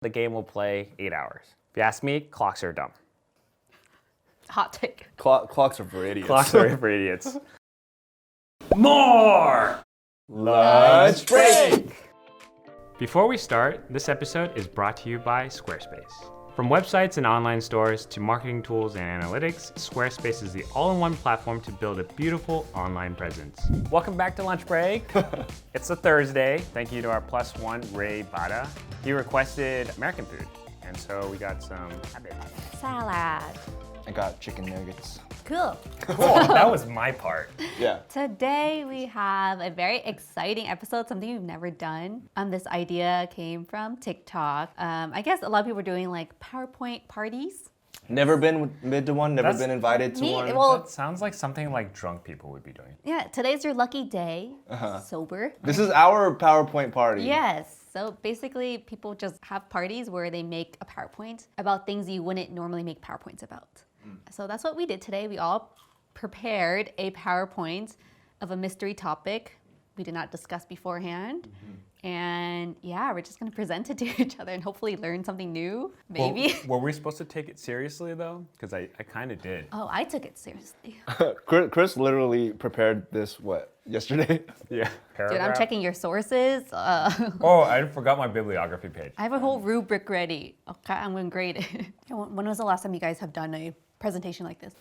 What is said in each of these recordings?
the game will play 8 hours. If you ask me, clocks are dumb. Hot take. Clocks are for idiots. Clocks are for idiots. More! Lunch break! Before we start, this episode is brought to you by Squarespace. From websites and online stores to marketing tools and analytics, Squarespace is the all-in-one platform to build a beautiful online presence. Welcome back to Lunch Break. It's a Thursday. Thank you to our +1, Ray Bada. He requested American food, and so we got some Salad. I got chicken nuggets. Cool. Cool, that was my part. Yeah. Today we have a very exciting episode, something we've never done. This idea came from TikTok. I guess a lot of people are doing like PowerPoint parties. Never been to one, never That's- been invited to Me- one. well- That sounds like something like drunk people would be doing. Yeah, today's your lucky day. Sober. This is our PowerPoint party. Yes. So basically, people just have parties where they make a PowerPoint about things you wouldn't normally make PowerPoints about. So that's what we did today. We all prepared a PowerPoint of a mystery topic we did not discuss beforehand. And yeah, we're just going to present it to each other and hopefully learn something new, maybe. Were we supposed to take it seriously though? Because I kind of did. Oh, I took it seriously. Chris literally prepared this, yesterday? Yeah. Dude, I'm checking your sources. Oh, I forgot my bibliography page. I have a whole rubric ready. Okay, I'm going to grade it. When was the last time you guys have done a presentation like this?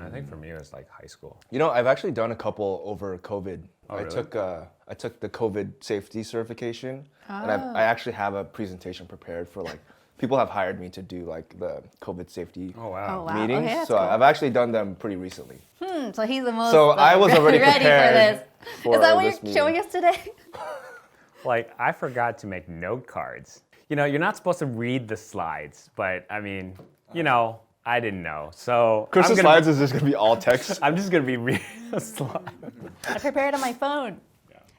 I think for me it was like high school. You know, I've actually done a couple over COVID. Oh, I really? took the COVID safety certification, and I actually have a presentation prepared for like, people have hired me to do like the COVID safety Oh wow. Oh, wow. meetings. Okay, that's So cool. I've actually done them pretty recently. So he's the most So I was already ready prepared for this. for Is that what this you're showing us today? Like I forgot to make note cards. You know, you're not supposed to read the slides, but I mean, you know, I didn't know. So Chris's I'm gonna slides is just gonna be all text. I'm just gonna be reading a slide. I prepared on my phone.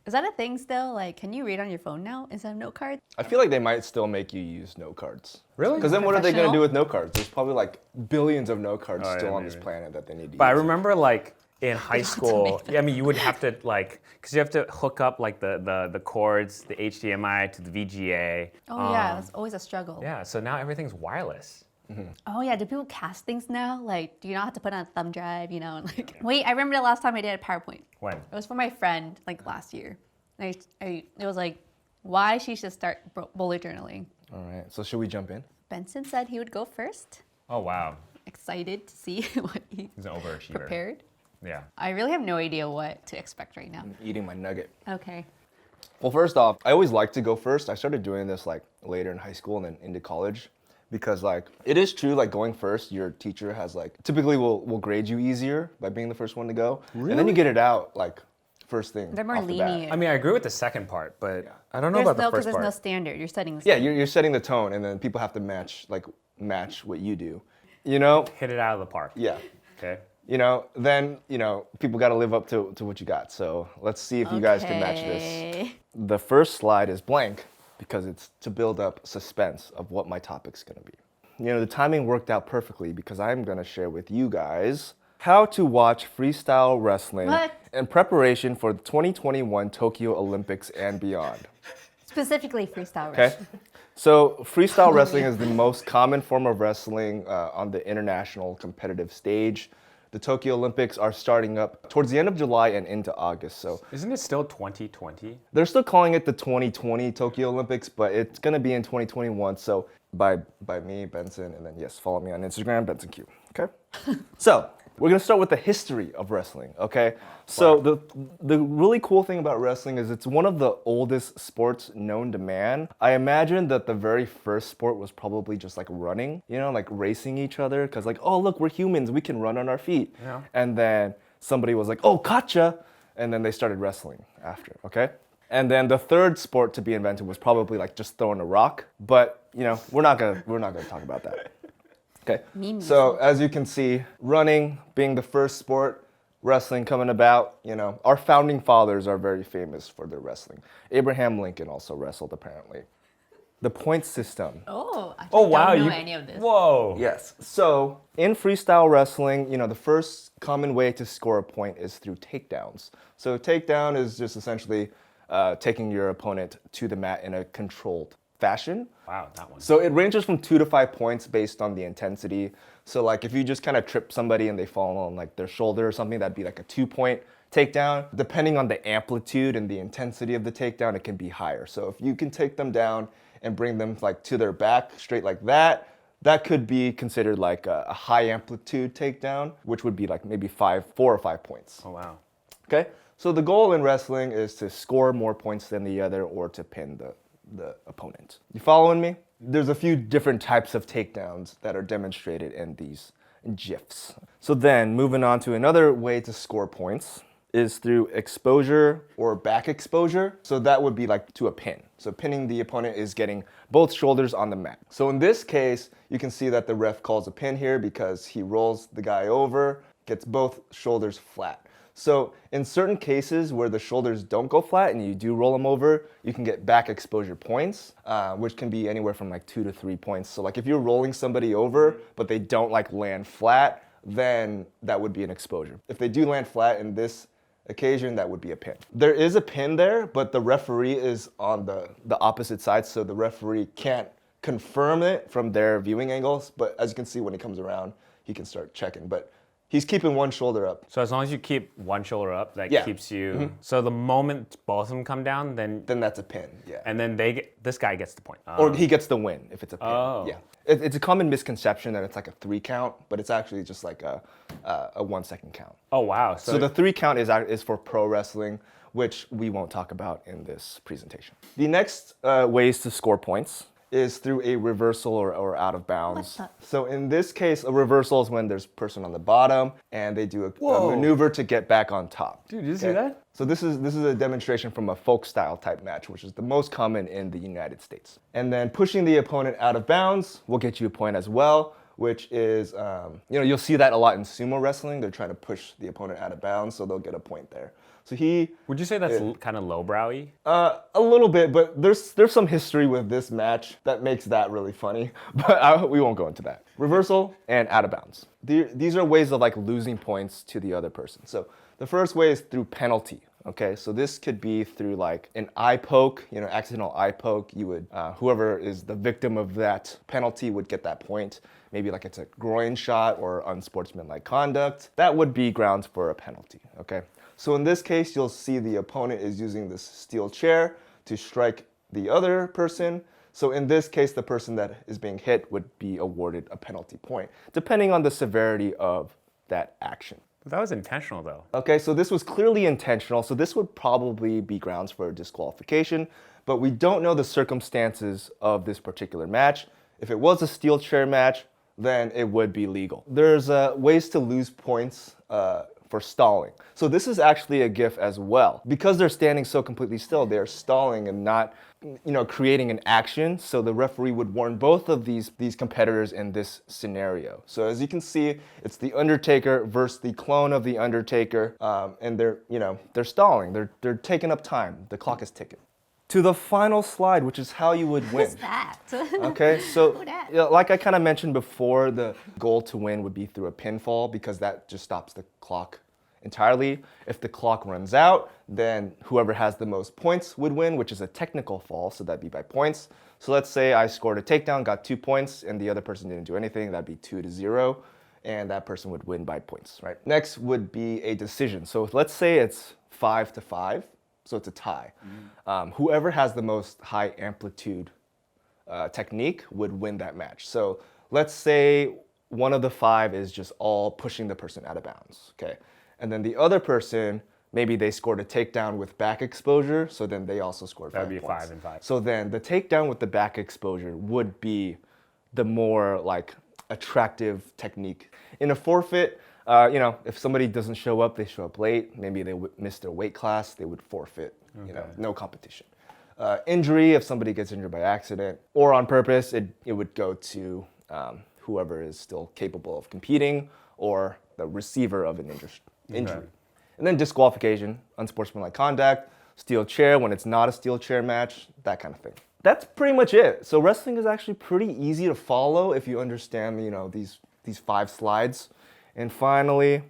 Is that a thing still? Like, can you read on your phone now instead of note cards? I feel like they might still make you use note cards. Really? Because then what are they gonna Professional? do with note cards? There's probably like billions of note cards Oh, yeah, still on this maybe. planet that they need to But I use. remember like in high to school, make them. I mean, you would have to like, cause you have to hook up like the cords, the HDMI to the VGA. Oh yeah, it's always a struggle. Yeah, so now everything's wireless. Oh yeah, do people cast things now? Like, do you not have to put on a thumb drive, you know? And like, wait, I remember the last time I did a PowerPoint. When? It was for my friend, like last year. And it was like, why she should start bullet journaling. All right, so should we jump in? Benson said he would go first. Oh wow, Excited to see what he he's an overachiever. prepared. Yeah. I really have no idea what to expect right now. Eating my nugget. Okay. Well, first off, I always like to go first. I started doing this like later in high school and then into college. Because like, it is true, like going first, your teacher has like, typically will grade you easier by being the first one to go. And then you get it out like first thing. They're more off the bat. lenient. I mean, I agree with the second part, but I don't know There's about the no, because first there's no part. standard. You're setting the Yeah, standard. you're setting the tone and then people have to match what you do. You know? Hit it out of the park. Yeah. Okay. You know, then, people got to live up to what you got. So let's see if you guys can match this. Okay. The first slide is blank because it's to build up suspense of what my topic's gonna be. You know, the timing worked out perfectly because I'm gonna share with you guys how to watch freestyle wrestling What? in preparation for the 2021 Tokyo Olympics and beyond. Specifically freestyle Okay? wrestling. So freestyle wrestling is the most common form of wrestling on the international competitive stage. The Tokyo Olympics are starting up towards the end of July and into August. So Isn't it still 2020? they're still calling it the 2020 Tokyo Olympics, but it's gonna be in 2021. So by me, Benson, and then yes, follow me on Instagram, Benson Q. Okay. So we're gonna start with the history of wrestling. Okay. So the really cool thing about wrestling is it's one of the oldest sports known to man. I imagine that the very first sport was probably just like running, like racing each other, because like, oh look, we're humans, we can run on our feet. Yeah. And then somebody was like, oh, gotcha. And then they started wrestling after, okay? And then the third sport to be invented was probably like just throwing a rock. But, we're not gonna talk about that. Okay. Memes. So as you can see, running being the first sport, wrestling coming about, our founding fathers are very famous for their wrestling. Abraham Lincoln also wrestled apparently. The point system. Oh, I Oh wow, don't know you. any of this. Whoa. Yes. So in freestyle wrestling, the first common way to score a point is through takedowns. So takedown is just essentially taking your opponent to the mat in a controlled fashion. Wow, that one. So it ranges from 2 to 5 points based on the intensity. So like if you just kind of trip somebody and they fall on like their shoulder or something, that'd be like a 2-point takedown. Depending on the amplitude and the intensity of the takedown, it can be higher. So if you can take them down and bring them like to their back straight like that, that could be considered like a high amplitude takedown, which would be like maybe 4 or 5 points. Oh, wow. Okay, so the goal in wrestling is to score more points than the other or to pin the opponent. You following me? There's a few different types of takedowns that are demonstrated in these GIFs. So then moving on to another way to score points is through exposure or back exposure. So that would be like to a pin. So pinning the opponent is getting both shoulders on the mat. So in this case, you can see that the ref calls a pin here because he rolls the guy over, gets both shoulders flat. So in certain cases where the shoulders don't go flat and you do roll them over, you can get back exposure points, which can be anywhere from like 2 to 3 points. So like if you're rolling somebody over, but they don't like land flat, then that would be an exposure. If they do land flat in this occasion, that would be a pin. There is a pin there, but the referee is on the opposite side, so the referee can't confirm it from their viewing angles, but as you can see when he comes around, he can start checking. But he's keeping one shoulder up. So as long as you keep one shoulder up, that keeps you. Mm-hmm. So the moment both of them come down, then Then that's a pin, yeah. and then this guy gets the point. Or he gets the win if it's a pin. Oh. Yeah. It's a common misconception that it's like a 3 count, but it's actually just like a 1 second count. Oh, wow. So the 3 count is for pro wrestling, which we won't talk about in this presentation. The next ways to score points is through a reversal or out of bounds. So in this case, a reversal is when there's a person on the bottom and they do a maneuver to get back on top. Dude, did you see that? So this is a demonstration from a folk style type match, which is the most common in the United States. And then pushing the opponent out of bounds will get you a point as well, which is, you'll see that a lot in sumo wrestling. They're trying to push the opponent out of bounds, so they'll get a point there. So Would you say that's kind of lowbrowy? A little bit, but there's some history with this match that makes that really funny, but we won't go into that. Reversal and out of bounds. These are ways of like losing points to the other person. So the first way is through penalty. Okay, so this could be through like an eye poke, accidental eye poke. You would, whoever is the victim of that penalty would get that point. Maybe like it's a groin shot or unsportsmanlike conduct. That would be grounds for a penalty, okay? So in this case, you'll see the opponent is using this steel chair to strike the other person. So in this case, the person that is being hit would be awarded a penalty point, depending on the severity of that action. That was intentional, though. Okay, so this was clearly intentional, so this would probably be grounds for disqualification, but we don't know the circumstances of this particular match. If it was a steel chair match, then it would be legal. There's ways to lose points for stalling. So this is actually a GIF as well. Because they're standing so completely still, they're stalling and not creating an action. So the referee would warn both of these competitors in this scenario. So as you can see, it's the Undertaker versus the clone of the Undertaker, and they're stalling. They're taking up time. The clock is ticking. To the final slide, which is how you would win. Who's that? Okay, so Who dat? like I kind of mentioned before, the goal to win would be through a pinfall because that just stops the clock entirely. If the clock runs out, then whoever has the most points would win, which is a technical fall, so that'd be by points. So let's say I scored a takedown, got 2 points, and the other person didn't do anything, that'd be 2-0, and that person would win by points, right? Next would be a decision. So let's say it's 5-5. So it's a tie. Whoever has the most high amplitude technique would win that match. So let's say one of the 5 is just all pushing the person out of bounds, okay? And then the other person, maybe they scored a takedown with back exposure, so then they also scored 5 points. That'd be 5 and 5. So then the takedown with the back exposure would be the more like attractive technique. In a forfeit, if somebody doesn't show up, they show up late, maybe they miss their weight class, they would forfeit, no competition. Injury, if somebody gets injured by accident or on purpose, it would go to whoever is still capable of competing or the receiver of an injury. Okay. And then disqualification, unsportsmanlike conduct, steel chair when it's not a steel chair match, that kind of thing. That's pretty much it. So wrestling is actually pretty easy to follow if you understand, these 5 slides. And finally,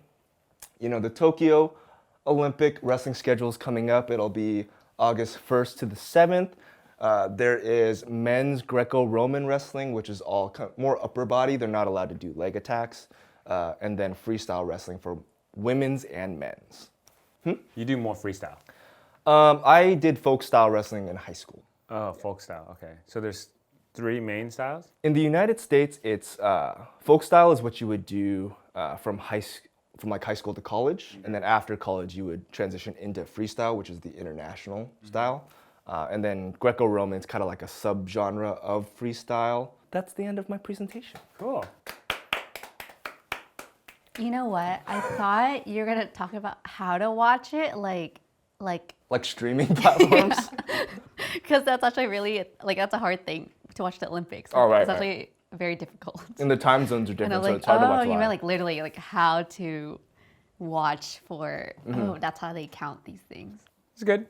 the Tokyo Olympic wrestling schedule is coming up. It'll be August 1st to the 7th. There is men's Greco-Roman wrestling, which is all more upper body. They're not allowed to do leg attacks. And then freestyle wrestling for women's and men's. You do more freestyle. I did folk style wrestling in high school. Oh, folk style. Okay. So there's 3 main styles? In the United States, it's folk style is what you would do from high school to college, and then after college you would transition into freestyle, which is the international style, and then Greco-Roman is kind of like a subgenre of freestyle. That's the end of my presentation. Cool. You know what? I thought you were gonna talk about how to watch it, like Streaming platforms. because that's actually really that's a hard thing to watch the Olympics. Oh, right, It's actually very difficult. And the time zones are And different, I'm so like, it's hard to watch you live. meant like literally like how to watch for? Oh, that's how they count these things. It's good.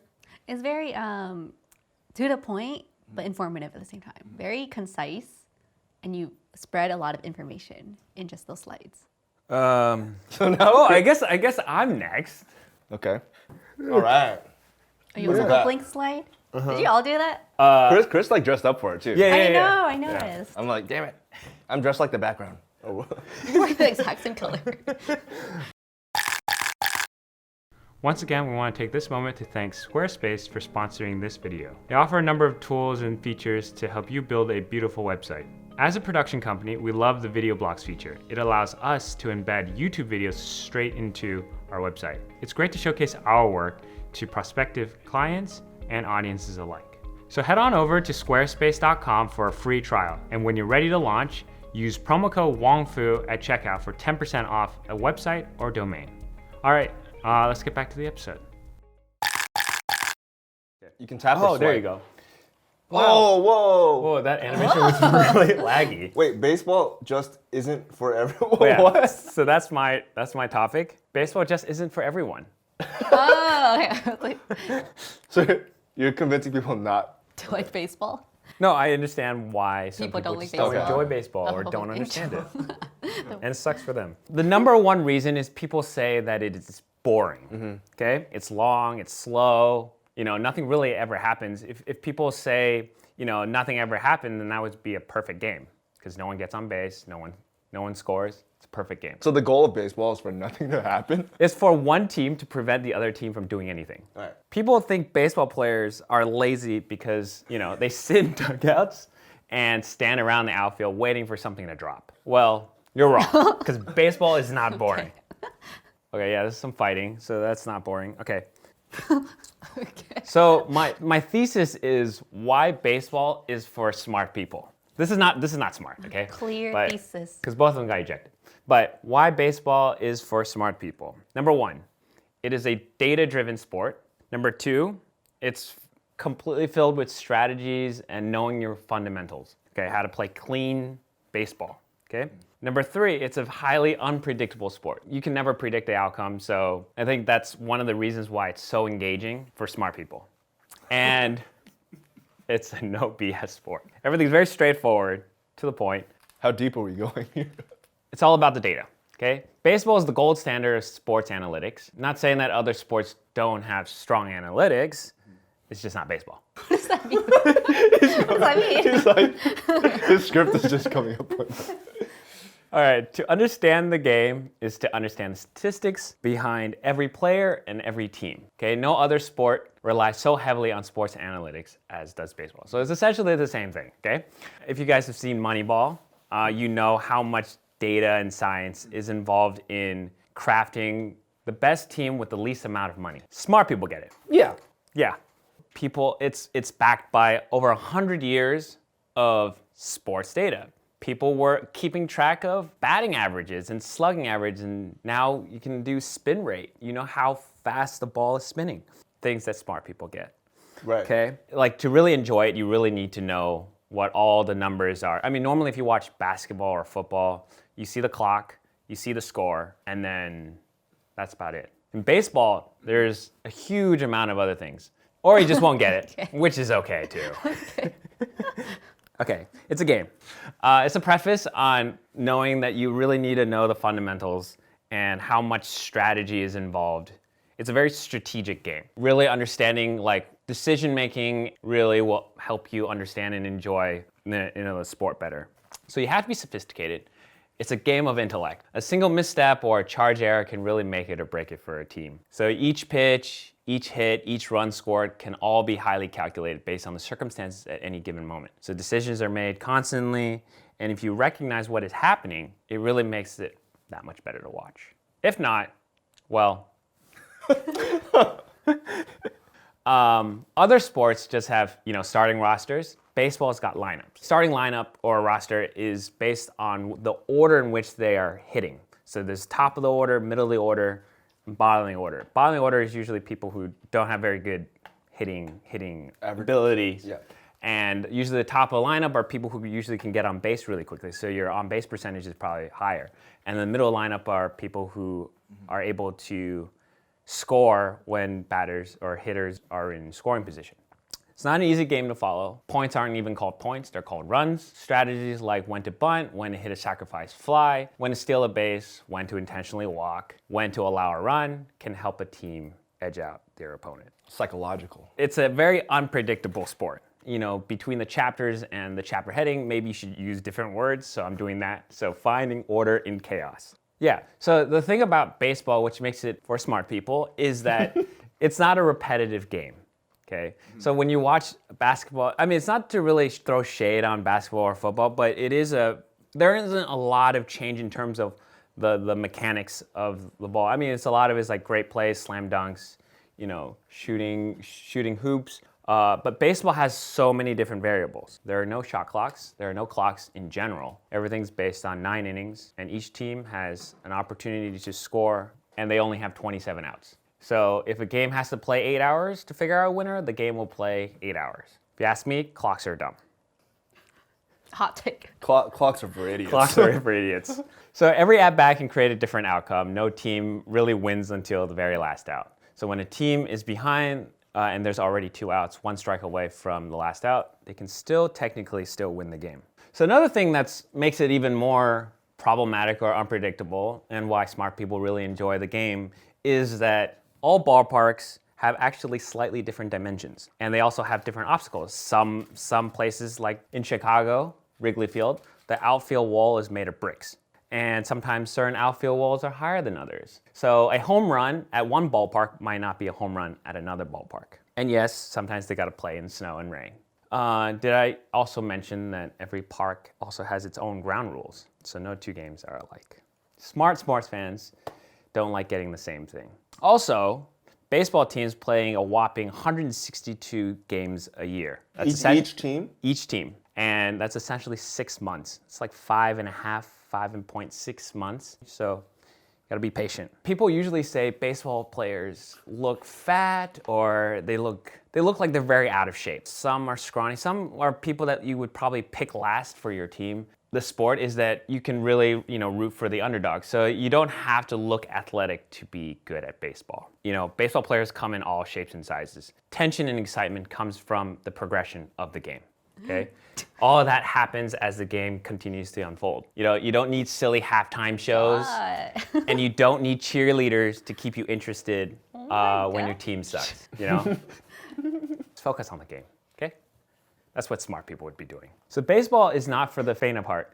It's very to the point, but informative at the same time. Very concise, and you spread a lot of information in just those slides. So now, Oh, I guess I'm next. okay. All right. Are you also the blink slide? Did you all do that? Chris like dressed up for it too. Yeah. I noticed. I'm like, damn it. I'm dressed like the background. Oh. We're the exact same color. Once again, we want to take this moment to thank Squarespace for sponsoring this video. They offer a number of tools and features to help you build a beautiful website. As a production company, we love the video blocks feature. It allows us to embed YouTube videos straight into our website. It's great to showcase our work to prospective clients and audiences alike. So head on over to squarespace.com for a free trial. And when you're ready to launch, use promo code WONGFU at checkout for 10% off a website or domain. All right, let's get back to the episode. You can tap or Oh, there swipe. you go. Oh, whoa. Whoa, that animation was really laggy. Wait, baseball just isn't for everyone. Oh, yeah. What? So that's my topic. Baseball just isn't for everyone. Oh, okay. I was like, So you're convincing people not. do you like baseball? No, I understand why some People people don't like just don't baseball. enjoy baseball or Oh, don't okay. understand it. And it sucks for them. The number one reason is people say that it is boring. Okay? It's long, it's slow, nothing really ever happens. If people say, nothing ever happened, then that would be a perfect game. Because no one gets on base, no one scores. It's a perfect game. So the goal of baseball is for nothing to happen? It's for one team to prevent the other team from doing anything. All right. People think baseball players are lazy because, they sit in dugouts and stand around the outfield waiting for something to drop. Well, you're wrong, because baseball is not boring. Okay, yeah, there's some fighting, so that's not boring. Okay. Okay. So my thesis is why baseball is for smart people. This is not smart, okay? Clear thesis. Because both of them got ejected. But why baseball is for smart people. Number one, it is a data-driven sport. Number two, it's completely filled with strategies and knowing your fundamentals. Okay, how to play clean baseball. Okay. Number three, it's a highly unpredictable sport. You can never predict the outcome, so I think that's one of the reasons why it's so engaging for smart people. And it's a no BS sport. Everything's very straightforward, to the point. How deep are we going here? It's all about the data, okay? Baseball is the gold standard of sports analytics. Not saying that other sports don't have strong analytics, it's just not baseball. What does that mean? What does that mean? It's like, his script is just coming up with that. All right, to understand the game is to understand the statistics behind every player and every team. Okay, no other sport relies so heavily on sports analytics as does baseball. So it's essentially the same thing, okay? If you guys have seen Moneyball, you know how much data and science is involved in crafting the best team with the least amount of money. Smart people get it. Yeah. Yeah. People, it's backed by over 100 years of sports data. People were keeping track of batting averages and slugging average, and now you can do spin rate. You know how fast the ball is spinning. Things that smart people get. Right. Okay? Like, to really enjoy it, you really need to know what all the numbers are. I mean, normally if you watch basketball or football, you see the clock, you see the score, and then that's about it. In baseball, there's a huge amount of other things. Or you just won't get it, Okay. which is okay too. Okay, it's a game. It's a preface on knowing that you really need to know the fundamentals and how much strategy is involved. It's a very strategic game. Really understanding like decision making really will help you understand and enjoy the sport better. So you have to be sophisticated. It's a game of intellect. A single misstep or a charge error can really make it or break it for a team. So each pitch, each hit, each run scored can all be highly calculated based on the circumstances at any given moment. So decisions are made constantly, and if you recognize what is happening, it really makes it that much better to watch. If not, well, other sports just have, starting rosters. Baseball's got lineups. Starting lineup or a roster is based on the order in which they are hitting. So there's top of the order, middle of the order, and bottom of the order. Bottom of the order is usually people who don't have very good hitting ability. Yeah. And usually the top of the lineup are people who usually can get on base really quickly. So your on base percentage is probably higher. And the middle lineup are people who are able to score when batters or hitters are in scoring position. It's not an easy game to follow. Points aren't even called points, they're called runs. Strategies like when to bunt, when to hit a sacrifice fly, when to steal a base, when to intentionally walk, when to allow a run can help a team edge out their opponent. Psychological. It's a very unpredictable sport. Between the chapters and the chapter heading, maybe you should use different words, so I'm doing that. So finding order in chaos. Yeah, so the thing about baseball, which makes it for smart people, is that it's not a repetitive game. Okay, so when you watch basketball, it's not to really throw shade on basketball or football, but there isn't a lot of change in terms of the mechanics of the ball. It's a lot of it's like great plays, slam dunks, shooting hoops. But baseball has so many different variables. There are no shot clocks. There are no clocks in general. Everything's based on 9 innings, and each team has an opportunity to score, and they only have 27 outs. So if a game has to play 8 hours to figure out a winner, the game will play 8 hours. If you ask me, clocks are dumb. Hot take. Clocks are for idiots. Clocks are for idiots. So every at-bat can create a different outcome. No team really wins until the very last out. So when a team is behind and there's already 2 outs, 1 strike away from the last out, they can technically win the game. So another thing that makes it even more problematic or unpredictable, and why smart people really enjoy the game, is that all ballparks have actually slightly different dimensions, and they also have different obstacles. Some places, like in Chicago, Wrigley Field, the outfield wall is made of bricks, and sometimes certain outfield walls are higher than others. So a home run at one ballpark might not be a home run at another ballpark. And yes, sometimes they got to play in snow and rain. Did I also mention that every park also has its own ground rules? So no 2 games are alike. Smart sports fans don't like getting the same thing. Also, baseball teams playing a whopping 162 games a year. That's each team? Each team. And that's essentially 6 months. It's like 5.6 months. So gotta be patient. People usually say baseball players look fat, or they look like they're very out of shape. Some are scrawny. Some are people that you would probably pick last for your team. The sport is that you can really, root for the underdog. So you don't have to look athletic to be good at baseball. Baseball players come in all shapes and sizes. Tension and excitement comes from the progression of the game. Okay? All of that happens as the game continues to unfold. You don't need silly halftime shows, and you don't need cheerleaders to keep you interested when your team sucks. Let's focus on the game. Okay? That's what smart people would be doing. So baseball is not for the faint of heart.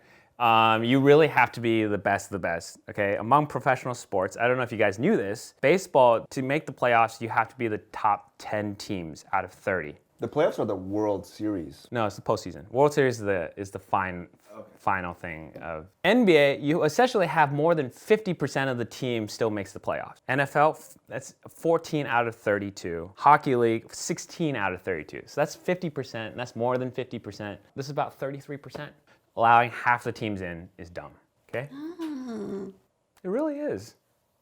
You really have to be the best of the best, okay? Among professional sports, I don't know if you guys knew this, baseball, to make the playoffs, you have to be the top 10 teams out of 30. The playoffs are the World Series. No, it's the postseason. World Series is the final thing of NBA. You essentially have more than 50% of the team still makes the playoffs. NFL, that's 14 out of 32. Hockey League, 16 out of 32. So that's 50%. That's more than 50%. This is about 33%. Allowing half the teams in is dumb. Okay? It really is.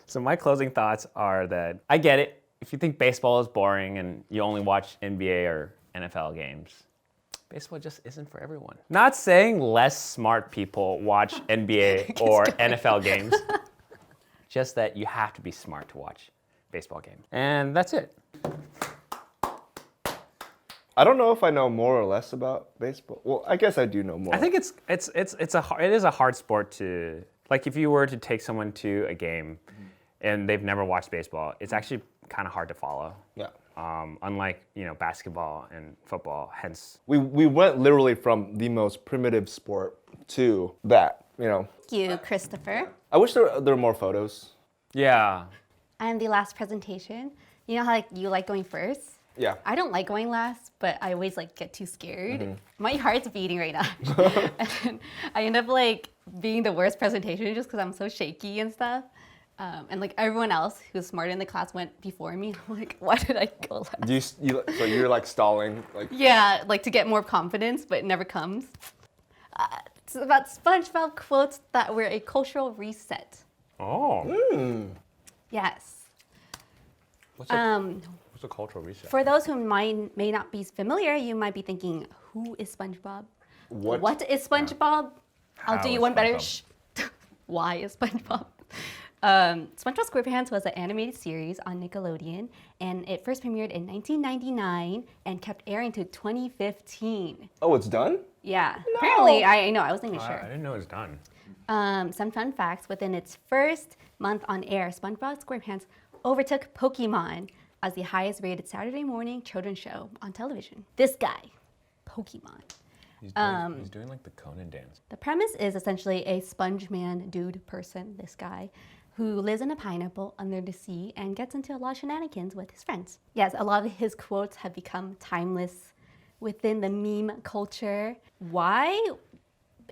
So my closing thoughts are that I get it. If you think baseball is boring and you only watch NBA or NFL games, baseball just isn't for everyone. Not saying less smart people watch NBA or NFL games, just that you have to be smart to watch baseball games. And that's it. I don't know if I know more or less about baseball. Well, I guess I do know more. I think it is a hard sport to, like, if you were to take someone to a game and they've never watched baseball, it's actually kind of hard to follow. Yeah. unlike basketball and football. Hence, We went literally from the most primitive sport to that. Thank you, Christopher. I wish there were more photos. yeah. And the last presentation. You know how you like going first? Yeah. I don't like going last, but I always get too scared. My heart's beating right now. And I end up being the worst presentation just because I'm so shaky and stuff. And everyone else who's smarter in the class went before me. I'm like, why did I go last? So you're stalling Yeah, to get more confidence, but it never comes. It's about SpongeBob quotes that were a cultural reset. Oh. Yes. What's a cultural reset? For those who may not be familiar, you might be thinking, who is SpongeBob? What is SpongeBob? I'll do How you is one better. SpongeBob? Why is SpongeBob? SpongeBob SquarePants was an animated series on Nickelodeon, and it first premiered in 1999 and kept airing to 2015. Oh, it's done? Yeah. Apparently, I know, I wasn't even I sure. didn't know it was done. Some fun facts. Within its first month on air, SpongeBob SquarePants overtook Pokemon as the highest rated Saturday morning children's show on television. This guy, Pokemon. He's doing the Conan dance. The premise is essentially a sponge man dude person, this guy, who lives in a pineapple under the sea and gets into a lot of shenanigans with his friends. Yes, a lot of his quotes have become timeless within the meme culture. Why?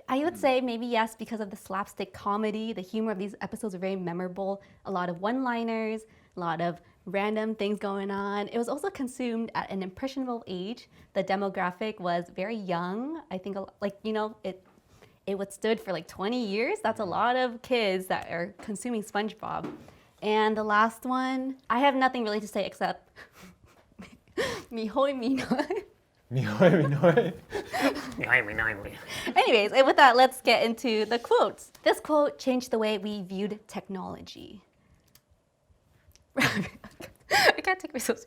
I would say maybe yes, because of the slapstick comedy. The humor of these episodes are very memorable. A lot of one-liners, a lot of random things going on. It was also consumed at an impressionable age. The demographic was very young. I think it withstood for 20 years. That's a lot of kids that are consuming SpongeBob. And the last one, I have nothing really to say except mihoy minoi. Anyways, and with that, let's get into the quotes. This quote changed the way we viewed technology. I can't take myself.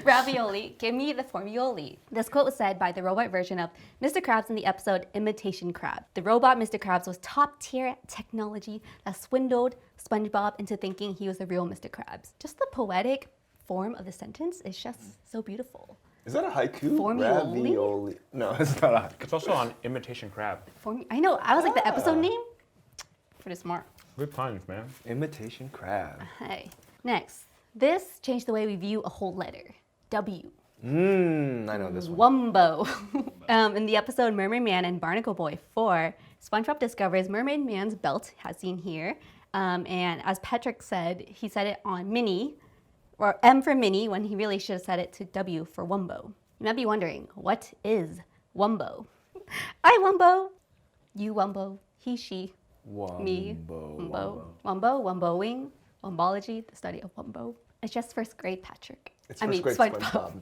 Ravioli, give me the formula. This quote was said by the robot version of Mr. Krabs in the episode Imitation Crab. The robot Mr. Krabs was top-tier technology that swindled SpongeBob into thinking he was the real Mr. Krabs. Just the poetic form of the sentence is just so beautiful. Is that a haiku? Formioli? Ravioli. No, it's not a haiku. It's also on Imitation Crab. I know, I was the episode name? Pretty smart. Good puns, man. Imitation crab. Hey. Next, this changed the way we view a whole letter. W. I know this one. Wumbo. In the episode Mermaid Man and Barnacle Boy 4, SpongeBob discovers Mermaid Man's belt, as seen here. And as Patrick said, he said it on Minnie, or M for Minnie, when he really should have said it to W for Wumbo. You might be wondering, what is Wumbo? I Wumbo, you Wumbo, he, she, me, Wumbo, Wumboing, Wumbology, the study of Wumbo. It's just first grade, Patrick. It's first grade SpongeBob.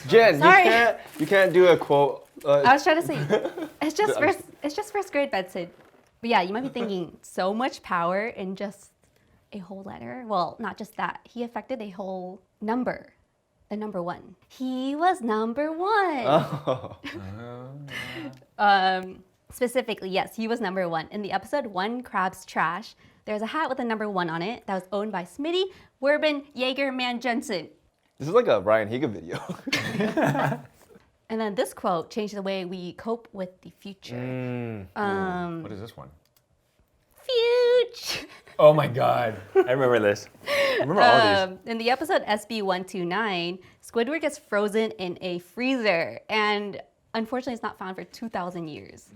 Jen, Sorry. you can't do a quote. I was trying to say, it's just first grade, Benson. But yeah, you might be thinking, so much power in just a whole letter. Well, not just that. He affected a whole number, the number one. He was number one. Oh. Specifically, yes, he was number one. In the episode One Crab's Trash, there's a hat with a number one on it that was owned by Smitty, Werbin, Jaeger, Man Jensen. This is like a Ryan Higa video. And then this quote changed the way we cope with the future. What is this one? Future. Oh my God. I remember this. I remember all these. In the episode SB129, Squidward gets frozen in a freezer, and unfortunately it's not found for 2,000 years.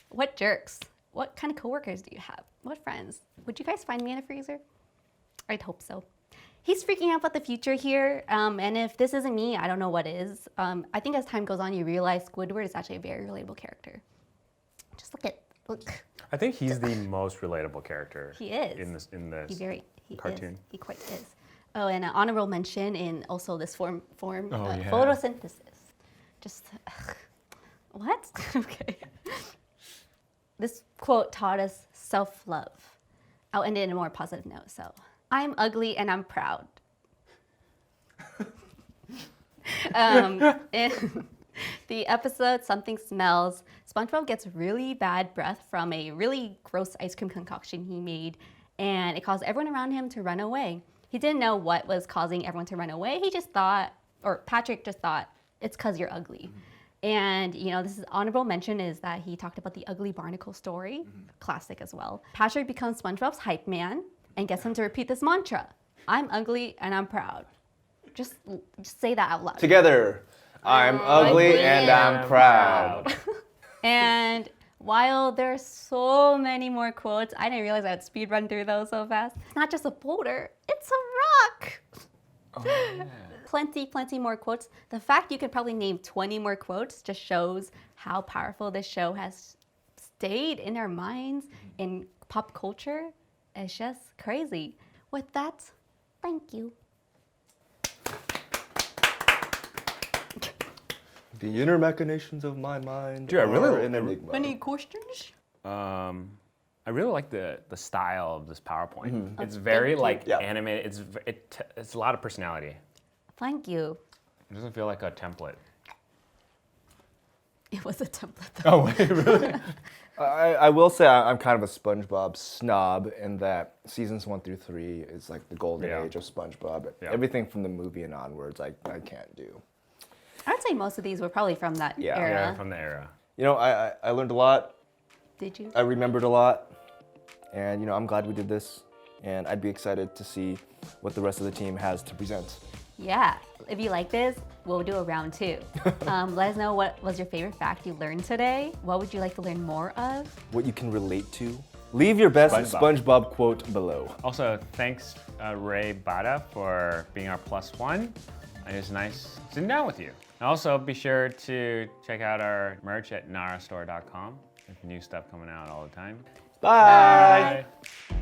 What jerks. What kind of coworkers do you have? What friends? Would you guys find me in a freezer? I'd hope so. He's freaking out about the future here, and if this isn't me, I don't know what is. I think as time goes on, you realize Squidward is actually a very relatable character. Just look. I think he's the most relatable character. He is. In this He cartoon. Is. He quite is. Oh, and an honorable mention in also this form yeah. photosynthesis. Just, what? Okay. This quote taught us self-love. I'll end it in a more positive note. So, I'm ugly and I'm proud. In the episode Something Smells, SpongeBob gets really bad breath from a really gross ice cream concoction he made, and it caused everyone around him to run away. He didn't know what was causing everyone to run away. He just thought, or Patrick just thought, it's because you're ugly. And this is honorable mention is that he talked about the ugly barnacle story, classic as well. Patrick becomes SpongeBob's hype man and gets him to repeat this mantra: I'm ugly and I'm proud. Just say that out loud. Together, I'm ugly and I'm proud. And while there's so many more quotes, I didn't realize I would speed run through those so fast. It's not just a boulder, it's a rock. Oh, yeah. Plenty more quotes. The fact you could probably name 20 more quotes just shows how powerful this show has stayed in our minds, in pop culture. It's just crazy. With that, thank you. The inner machinations of my mind Dude, I really- are an enigma. Any questions? I really like the style of this PowerPoint. It's very like Yeah. animated. It's a lot of personality. Thank you. It doesn't feel like a template. It was a template though. Oh wait, really? I will say I'm kind of a SpongeBob snob in that seasons 1 through 3 is like the golden Yeah. age of SpongeBob. Yeah. Everything from the movie and onwards, I can't do. I would say most of these were probably from that Yeah. era. Yeah, from the era. I learned a lot. Did you? I remembered a lot, and I'm glad we did this. And I'd be excited to see what the rest of the team has to present. Yeah. If you like this, we'll do a round 2. Let us know what was your favorite fact you learned today. What would you like to learn more of? What you can relate to. Leave your best SpongeBob quote below. Also, thanks Ray Bada for being our +1. It was nice sitting down with you. And also, be sure to check out our merch at narastore.com. There's new stuff coming out all the time. Bye. Bye.